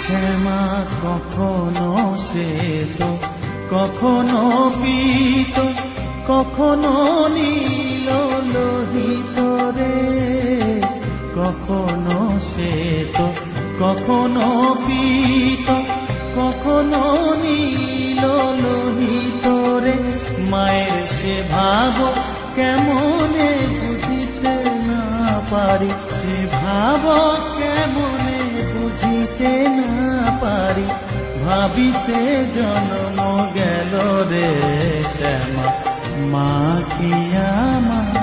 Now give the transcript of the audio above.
শ্যামা কখনো শ্বেত, কখনো পীত, কখনো নীল লোহিত রে। কখনো শ্বেত, কখনো পীত, কখনো নীল লোহিত রে। মায়ের সে ভাব কেমনে বুঝিতে না পারি, সে ভাব কেমনে বুঝিতে না পারি। ভাবিতে জন্ম গেল রে শ্যামা, মা কি আমার